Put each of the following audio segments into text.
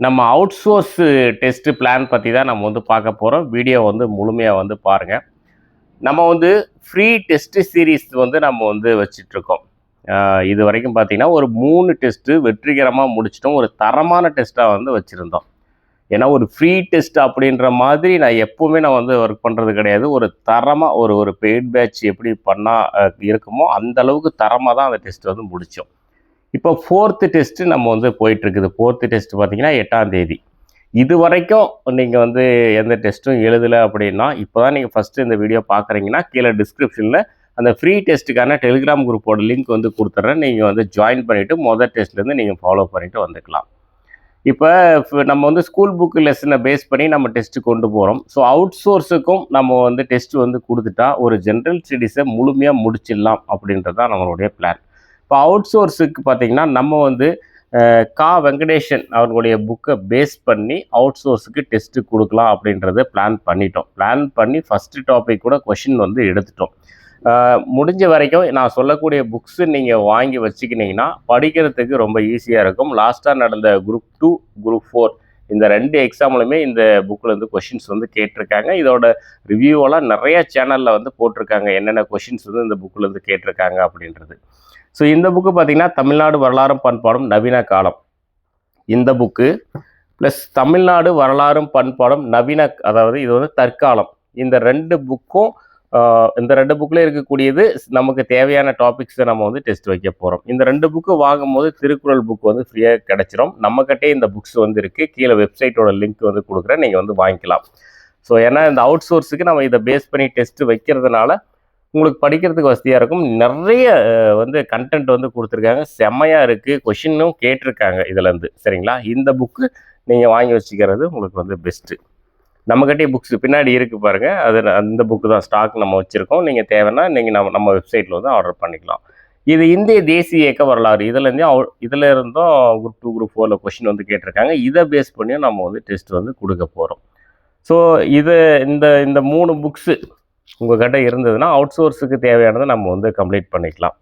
நம்ம outsource test plan பற்றி தான் நம்ம வந்து பார்க்க போகிறோம். வீடியோ வந்து முழுமையாக வந்து பாருங்கள். நம்ம வந்து ஃப்ரீ டெஸ்ட் சீரீஸ் வந்து நம்ம வந்து வச்சிட்ருக்கோம். இது வரைக்கும் பார்த்தீங்கன்னா ஒரு 3 டெஸ்ட்டு வெற்றிகரமாக முடிச்சிட்டோம். ஒரு தரமான டெஸ்ட்டாக வந்து வச்சுருந்தோம். ஏன்னா ஒரு ஃப்ரீ டெஸ்ட் அப்படின்ற மாதிரி நான் எப்போவுமே நான் வந்து ஒர்க் பண்ணுறது கிடையாது. ஒரு தரமாக ஒரு பெய்ட் பேட்ச் எப்படி பண்ணால் இருக்குமோ அந்த அளவுக்கு தரமாக தான் அந்த டெஸ்ட் வந்து முடித்தோம். இப்போ 4th டெஸ்ட்டு நம்ம வந்து போயிட்டுருக்குது. 4th டெஸ்ட் பார்த்தீங்கன்னா 8ஆம் தேதி. இது வரைக்கும் நீங்கள் வந்து எந்த டெஸ்ட்டும் எழுதலை அப்படின்னா, இப்போ தான் நீங்கள் ஃபஸ்ட்டு இந்த வீடியோ பார்க்குறீங்கன்னா, கீழே டிஸ்கிரிப்ஷனில் அந்த ஃப்ரீ டெஸ்ட்டுக்கான டெலிகிராம் குரூப்போட லிங்க் வந்து கொடுத்துட்றேன். நீங்கள் வந்து ஜாயின் பண்ணிவிட்டு மொதல் டெஸ்ட்லேருந்து நீங்கள் ஃபாலோ பண்ணிவிட்டு வந்துக்கலாம். இப்போ நம்ம வந்து ஸ்கூல் புக் லெசனை பேஸ் பண்ணி நம்ம டெஸ்ட்டு கொண்டு போகிறோம். ஸோ அவுட் சோர்ஸுக்கும் நம்ம வந்து டெஸ்ட் வந்து கொடுத்துட்டா ஒரு ஜென்ரல் ஸ்டடீஸை முழுமையாக முடிச்சிடலாம் அப்படின்றது தான் நம்மளுடைய பிளான். இப்போ அவுட் சோர்ஸுக்கு பார்த்தீங்கன்னா நம்ம வந்து வெங்கடேஷன் அவர்களுடைய புக்கை பேஸ் பண்ணி அவுட் சோர்ஸுக்கு டெஸ்ட்டு கொடுக்கலாம் அப்படின்றத பிளான் பண்ணிட்டோம். பிளான் பண்ணி ஃபஸ்ட்டு டாபிக் கூட கொஷின் வந்து எடுத்துட்டோம். முடிஞ்ச வரைக்கும் நான் சொல்லக்கூடிய புக்ஸு நீங்கள் வாங்கி வச்சுக்கினீங்கன்னா படிக்கிறதுக்கு ரொம்ப ஈஸியாக இருக்கும். லாஸ்ட்டாக நடந்த குரூப் 2, குரூப் 4 இந்த 2 எக்ஸாம்லையுமே இந்த புக்கில் வந்து கொஷின்ஸ் வந்து கேட்டிருக்காங்க. இதோட ரிவ்யூவெல்லாம் நிறைய சேனலில் வந்து போட்டிருக்காங்க, என்னென்ன கொஷின்ஸ் வந்து இந்த புக்கில் வந்து கேட்டிருக்காங்க அப்படின்றது. ஸோ இந்த புக்கு பார்த்திங்கன்னா தமிழ்நாடு வரலாறும் பண்பாடும் நவீன காலம் இந்த புக்கு ப்ளஸ் தமிழ்நாடு வரலாறும் பண்பாடும் நவீன, அதாவது இது வந்து தற்காலம், இந்த 2 புக்கும் இந்த 2 புக்கில் இருக்கக்கூடியது நமக்கு தேவையான டாபிக்ஸை நம்ம வந்து டெஸ்ட் வைக்க போகிறோம். இந்த 2 புக்கு வாங்கும்போது திருக்குறள் புக் வந்து ஃப்ரீயாக கிடச்சிரும். நம்மக்கிட்டே இந்த புக்ஸ் வந்து இருக்குது. கீழே வெப்சைட்டோட லிங்க் வந்து கொடுக்குறேன், நீங்கள் வந்து வாங்கிக்கலாம். ஸோ ஏன்னா இந்த அவுட் சோர்ஸுக்கு நம்ம இதை பேஸ் பண்ணி டெஸ்ட்டு வைக்கிறதுனால உங்களுக்கு படிக்கிறதுக்கு வசதியாக இருக்கும். நிறைய வந்து கண்டென்ட் வந்து கொடுத்துருக்காங்க, செம்மையாக இருக்குது. கொஷினும் கேட்டிருக்காங்க இதுலேருந்து. சரிங்களா? இந்த புக்கு நீங்கள் வாங்கி வச்சுக்கிறது உங்களுக்கு வந்து பெஸ்ட்டு. நம்மக்கிட்டே புக்ஸ் பின்னாடி இருக்குது பாருங்கள், அது அந்த புக்கு தான் ஸ்டாக் நம்ம வச்சுருக்கோம். நீங்கள் தேவைன்னா நீங்கள் நம்ம வெப்சைட்டில் வந்து ஆர்டர் பண்ணிக்கலாம். இது இந்திய தேசிய இயக்க வரலாறு, இதில் இருந்தும் குரூப் 2, குரூப் 4 கொஷின் வந்து கேட்டிருக்காங்க. இதை பேஸ் பண்ணியும் நம்ம வந்து டெஸ்ட் வந்து கொடுக்க போகிறோம். ஸோ இந்த 3 புக்ஸு உங்கள்கிட்ட இருந்ததுன்னா அவுட் சோர்ஸுக்கு தேவையானதை நம்ம வந்து கம்ப்ளீட் பண்ணிக்கலாம்.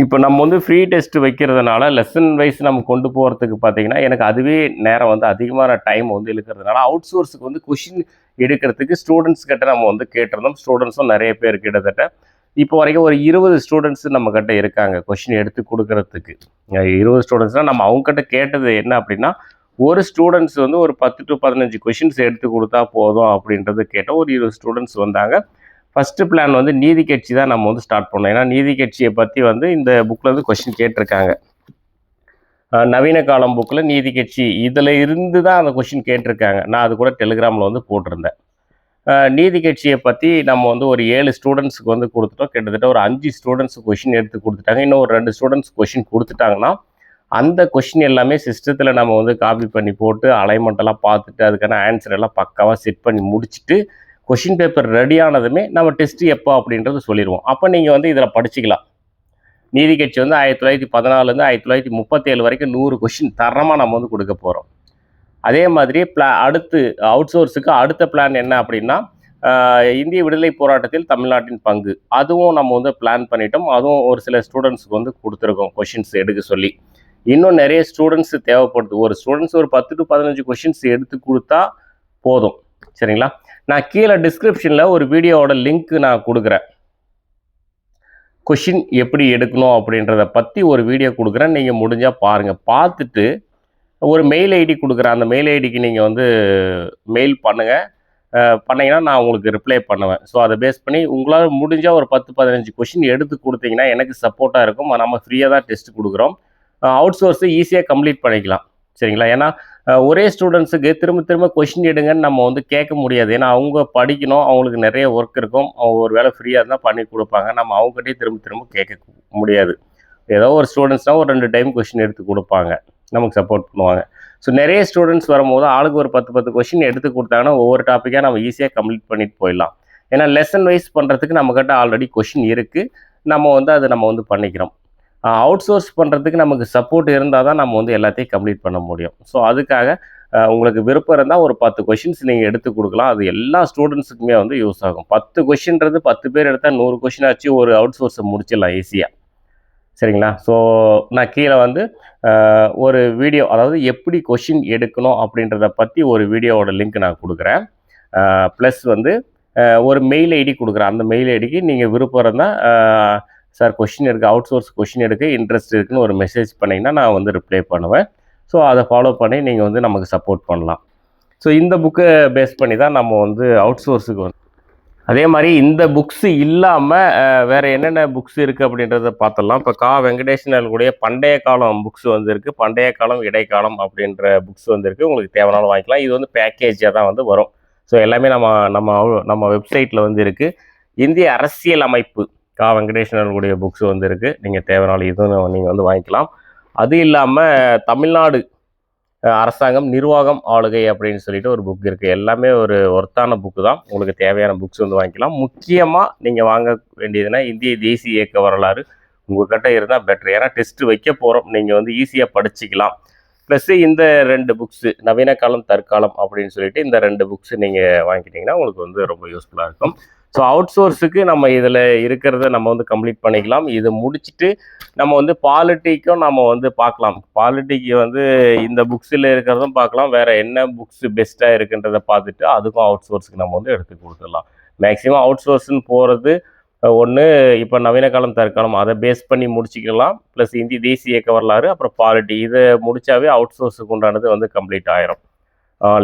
இப்போ நம்ம வந்து ஃப்ரீ டெஸ்ட் வைக்கிறதுனால லெசன் வைஸ் நம்ம கொண்டு போகிறதுக்கு பார்த்தீங்கன்னா எனக்கு அதுவே நேரம் வந்து அதிகமான டைம் வந்து இழுக்கிறதுனால அவுட் சோர்ஸுக்கு வந்து கொஷின் எடுக்கிறதுக்கு ஸ்டூடெண்ட்ஸ் கிட்ட நம்ம வந்து கேட்டிருந்தோம். ஸ்டூடெண்ட்ஸும் நிறைய பேர் கிட்டத்தட்ட இப்போ வரைக்கும் ஒரு 20 ஸ்டூடெண்ட்ஸ் நம்மக்கிட்ட இருக்காங்க கொஷின் எடுத்து கொடுக்கறதுக்கு. 20 ஸ்டூடெண்ட்ஸ்னால் நம்ம அவங்ககிட்ட கேட்டது என்ன அப்படின்னா, ஒரு ஸ்டூடெண்ட்ஸ் வந்து ஒரு 10 to 15 கொஷின்ஸ் எடுத்து கொடுத்தா போதும் அப்படின்றது கேட்டோம். ஒரு 20 ஸ்டூடெண்ட்ஸ் வந்தாங்க. ஃபஸ்ட்டு பிளான் வந்து நீதி கட்சி தான் நம்ம வந்து ஸ்டார்ட் பண்ணோம். ஏன்னா நீதி கட்சியை பற்றி வந்து இந்த புக்கில் வந்து கொஷின் கேட்டிருக்காங்க. நவீன காலம் புக்கில் நீதி கட்சி இதில் இருந்து தான் அந்த கொஷின் கேட்டிருக்காங்க. நான் அது கூட டெலிகிராமில் வந்து போட்டிருந்தேன். நீதி கட்சியை பற்றி நம்ம வந்து ஒரு 7 ஸ்டூடெண்ட்ஸுக்கு வந்து கொடுத்துட்டோம். கிட்டத்தட்ட ஒரு 5 ஸ்டூடெண்ட்ஸ் கொஷின் எடுத்து கொடுத்துட்டாங்க. இன்னும் ஒரு 2 ஸ்டூடெண்ட்ஸ் கொஷின் கொடுத்துட்டாங்கன்னா அந்த கொஷின் எல்லாமே சிஸ்டத்தில் நம்ம வந்து காப்பி பண்ணி போட்டு அலைன்மெண்ட்டெல்லாம் பார்த்துட்டு அதுக்கான ஆன்சர் எல்லாம் பக்காவாக செட் பண்ணி முடிச்சுட்டு கொஷின் பேப்பர் ரெடி ஆனதுமே நம்ம டெஸ்ட்டு எப்போ அப்படின்றது சொல்லிடுவோம். அப்போ நீங்கள் வந்து இதில் படிச்சுக்கலாம். நீதி கட்சி வந்து 1914 1937 வரைக்கும் 100 கொஷின் தரமாக நம்ம வந்து கொடுக்க போகிறோம். அதே மாதிரி அடுத்து அவுட் சோர்ஸுக்கு அடுத்த பிளான் என்ன அப்படின்னா, இந்திய விடுதலை போராட்டத்தில் தமிழ்நாட்டின் பங்கு, அதுவும் நம்ம வந்து பிளான் பண்ணிட்டோம். அதுவும் ஒரு சில ஸ்டூடெண்ட்ஸுக்கு வந்து கொடுத்துருக்கோம் கொஷின்ஸ் எடுக்க சொல்லி. இன்னும் நிறைய ஸ்டூடெண்ட்ஸ் தேவைப்படுது. ஒரு ஸ்டூடெண்ட்ஸ் ஒரு 10 to 15 கொஷின்ஸ் எடுத்து கொடுத்தா போதும். சரிங்களா? நான் கீழே டிஸ்கிரிப்ஷனில் ஒரு வீடியோவோட லிங்க் நான் கொடுக்குறேன். கொஷின் எப்படி எடுக்கணும் அப்படின்றத பற்றி ஒரு வீடியோ கொடுக்குறேன். நீங்கள் முடிஞ்சால் பாருங்கள். பார்த்துட்டு ஒரு மெயில் ஐடி கொடுக்குறேன். அந்த மெயில் ஐடிக்கு நீங்கள் வந்து மெயில் பண்ணுங்கள். பண்ணிங்கன்னா நான் உங்களுக்கு ரிப்ளை பண்ணுவேன். ஸோ அதை பேஸ் பண்ணி உங்களால் முடிஞ்சால் ஒரு 10 15 கொஷின் எடுத்து கொடுத்தீங்கன்னா எனக்கு சப்போர்ட்டாக இருக்கும். நம்ம ஃப்ரீயாக தான் டெஸ்ட் கொடுக்குறோம். அவுட் சோர்ஸு ஈஸியாக கம்ப்ளீட் பண்ணிக்கலாம். சரிங்களா? ஏன்னா ஒரே ஸ்டூடெண்ட்ஸுக்கு திரும்ப திரும்ப கொஷின் எடுங்கன்னு நம்ம வந்து கேட்க முடியாது. ஏன்னா அவங்க படிக்கணும், அவங்களுக்கு நிறைய ஒர்க் இருக்கும். அவங்க ஒரு வேளை ஃப்ரீயாக இருந்தால் பண்ணி கொடுப்பாங்க. நம்ம அவங்ககிட்டயே திரும்ப திரும்ப கேட்க முடியாது. ஏதோ ஒரு ஸ்டூடெண்ட்ஸ்னால் ஒரு 2 டைம் கொஷின் எடுத்து கொடுப்பாங்க, நமக்கு சப்போர்ட் பண்ணுவாங்க. ஸோ நிறைய ஸ்டூடெண்ட்ஸ் வரும்போது ஆளுக்கு ஒரு 10 கொஷின் எடுத்து கொடுத்தாங்கன்னா ஒவ்வொரு டாப்பிக்காக நம்ம ஈஸியாக கம்ப்ளீட் பண்ணிட்டு போயிடலாம். ஏன்னா லெசன் வைஸ் பண்ணுறதுக்கு நம்மக்கிட்ட ஆல்ரெடி கொஷின் இருக்குது. நம்ம வந்து பண்ணிக்கிறோம். அவுட் சோர்ஸ் பண்ணுறதுக்கு நமக்கு சப்போர்ட் இருந்தால் தான் நம்ம வந்து எல்லாத்தையும் கம்ப்ளீட் பண்ண முடியும். ஸோ அதுக்காக உங்களுக்கு விருப்பம் இருந்தால் ஒரு 10 கொஷின்ஸ் நீங்கள் எடுத்து கொடுக்கலாம். அது எல்லா ஸ்டூடெண்ட்ஸுக்குமே வந்து யூஸ் ஆகும். 10 கொஷின்றது 10 பேர் எடுத்தால் 100 கொஷின் ஆச்சு ஒரு அவுட் சோர்ஸை முடிச்சிடலாம் ஈஸியாக. சரிங்களா? ஸோ நான் கீழே வந்து ஒரு வீடியோ, அதாவது எப்படி கொஷின் எடுக்கணும் அப்படின்றத பற்றி ஒரு வீடியோவோட லிங்க் நான் கொடுக்குறேன். ப்ளஸ் வந்து ஒரு மெயில் ஐடி கொடுக்குறேன். அந்த மெயில் ஐடிக்கு நீங்கள் விருப்பம் இருந்தால் சார் கொஷின் எடுக்க, அவுட் சோர்ஸ் கொஷின் எடுக்க இன்ட்ரெஸ்ட் இருக்குன்னு ஒரு மெசேஜ் பண்ணிங்கன்னா நான் வந்து ரிப்ளை பண்ணுவேன். ஸோ அதை ஃபாலோ பண்ணி நீங்கள் வந்து நமக்கு சப்போர்ட் பண்ணலாம். ஸோ இந்த புக்கை பேஸ் பண்ணி தான் நம்ம வந்து அவுட் சோர்ஸுக்கு வந்து, அதே மாதிரி இந்த புக்ஸ் இல்லாமல் வேறு என்னென்ன புக்ஸ் இருக்குது அப்படின்றத பார்த்துடலாம். இப்போ வெங்கடேசன் அவர்களுடைய பண்டைய காலம் புக்ஸ் வந்து இருக்குது. பண்டைய காலம், இடைக்காலம் அப்படின்ற புக்ஸ் வந்து இருக்குது. உங்களுக்கு தேவைனாலும் வாங்கிக்கலாம். இது வந்து பேக்கேஜாக தான் வந்து வரும். ஸோ எல்லாமே நம்ம நம்ம நம்ம வெப்சைட்டில் வந்து இருக்குது. இந்திய அரசியல் அமைப்பு வெங்கடேசன் அவர்களுடைய புக்ஸ் வந்து இருக்குது. நீங்கள் தேவைனாலும் இதுவும் நீங்கள் வந்து வாங்கிக்கலாம். அது இல்லாமல் தமிழ்நாடு அரசாங்கம் நிர்வாகம் ஆளுகை அப்படின்னு சொல்லிட்டு ஒரு புக் இருக்குது. எல்லாமே ஒரு ஒர்த்தான புக்கு தான். உங்களுக்கு தேவையான புக்ஸ் வந்து வாங்கிக்கலாம். முக்கியமாக நீங்கள் வாங்க வேண்டியதுன்னா இந்திய தேசிய இயக்க வரலாறு உங்கள்கிட்ட இருந்தால் பெட்ரு. ஏன்னா டெஸ்ட்டு வைக்க போகிறோம். நீங்கள் வந்து ஈஸியாக படிச்சுக்கலாம். ப்ளஸ்ஸு இந்த 2 புக்ஸு நவீன காலம், தற்காலம் அப்படின்னு சொல்லிட்டு இந்த 2 புக்ஸு நீங்கள் வாங்கிக்கிட்டிங்கன்னா உங்களுக்கு வந்து ரொம்ப யூஸ்ஃபுல்லாக இருக்கும். ஸோ அவுட் சோர்ஸுக்கு நம்ம இதில் இருக்கிறத நம்ம வந்து கம்ப்ளீட் பண்ணிக்கலாம். இது முடிச்சுட்டு நம்ம வந்து பாலிட்டிக்கும் நம்ம வந்து பார்க்கலாம். பாலிட்டிக்கு வந்து இந்த புக்ஸில் இருக்கிறதும் பார்க்கலாம். வேறு என்ன புக்ஸு பெஸ்ட்டாக இருக்குன்றதை பார்த்துட்டு அதுக்கும் அவுட் சோர்ஸுக்கு நம்ம வந்து எடுத்து கொடுத்துடலாம். மேக்ஸிமம் அவுட் சோர்ஸ்ன்னு போகிறது ஒன்று இப்போ நவீன காலம், தற்காலம் அதை பேஸ் பண்ணி முடிச்சிக்கலாம். ப்ளஸ் இந்திய தேசிய இயக்க வரலாறு, அப்புறம் பாலிட்டி, இதை முடித்தாவே அவுட் சோர்ஸுக்கு உண்டானது வந்து கம்ப்ளீட் ஆயிரும்.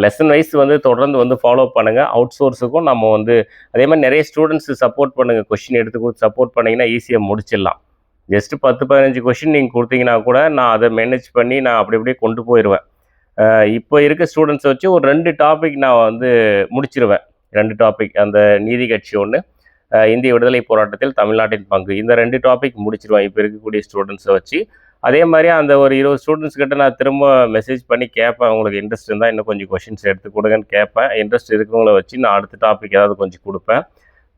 லெசன் வைஸ் வந்து தொடர்ந்து வந்து ஃபாலோ பண்ணுங்கள். அவுட் சோர்ஸுக்கும் நம்ம வந்து அதே மாதிரி நிறைய ஸ்டூடெண்ட்ஸு சப்போர்ட் பண்ணுங்கள். கொஷின் எடுத்து கொடுத்து சப்போர்ட் பண்ணிங்கன்னா ஈஸியாக முடிச்சிடலாம். ஜஸ்ட்டு 10-15 கொஷின் நீங்கள் கொடுத்தீங்கன்னா கூட நான் அதை மேனேஜ் பண்ணி நான் அப்படி அப்படியே கொண்டு போயிடுவேன். இப்போ இருக்க ஸ்டூடெண்ட்ஸை வச்சு ஒரு 2 டாபிக் நான் வந்து முடிச்சிருவேன். 2 டாபிக், அந்த நீதி கட்சி ஒன்று, இந்திய விடுதலை போராட்டத்தில் தமிழ்நாட்டின் பங்கு, இந்த 2 டாபிக் முடிச்சிருவேன் இப்போ இருக்கக்கூடிய ஸ்டூடெண்ட்ஸை வச்சு. அதே மாதிரி அந்த ஒரு 20 ஸ்டூடெண்ட்ஸ் கிட்ட நான் திரும்ப மெசேஜ் பண்ணி கேட்பேன். உங்களுக்கு இன்ட்ரெஸ்ட் இருந்தால் இன்னும் கொஞ்சம் கொஷின்ஸ் எடுத்து கொடுங்கன்னு கேட்பேன். இன்ட்ரெஸ்ட் இருக்கிறவங்கள வச்சு நான் அடுத்த டாபிக் ஏதாவது கொஞ்சம் கொடுப்பேன்.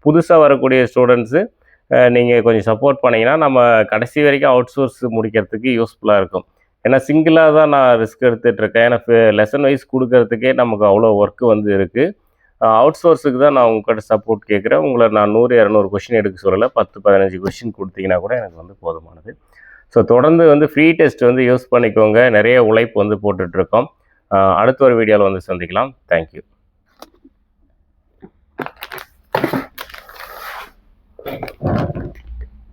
புதுசாக வரக்கூடிய ஸ்டூடெண்ட்ஸு நீங்கள் கொஞ்சம் சப்போர்ட் பண்ணிங்கன்னா நம்ம கடைசி வரைக்கும் அவுட் சோர்ஸ் முடிக்கிறதுக்கு யூஸ்ஃபுல்லாக இருக்கும். ஏன்னா சிங்கிளாக தான் நான் ரிஸ்க் எடுத்துகிட்ருக்கேன். ஏன்னா லெசன் வைஸ் கொடுக்கறதுக்கே நமக்கு அவ்வளோ ஒர்க்கு வந்து இருக்குது. அவுட் சோர்ஸுக்கு தான் நான் உங்கள்கிட்ட சப்போர்ட் கேட்குறேன். உங்களை நான் 100-200 கொஷின் எடுக்க சொல்லலை. 10-15 கொஷின் கொடுத்தீங்கன்னா கூட எனக்கு வந்து போதுமானது. ஸோ தொடர்ந்து வந்து ஃப்ரீ டெஸ்ட் வந்து யூஸ் பண்ணிக்கோங்க. நிறைய உழைப்பு வந்து போட்டுட்ருக்கோம். அடுத்த ஒரு வீடியோவில் வந்து சந்திக்கலாம். தேங்க்யூ.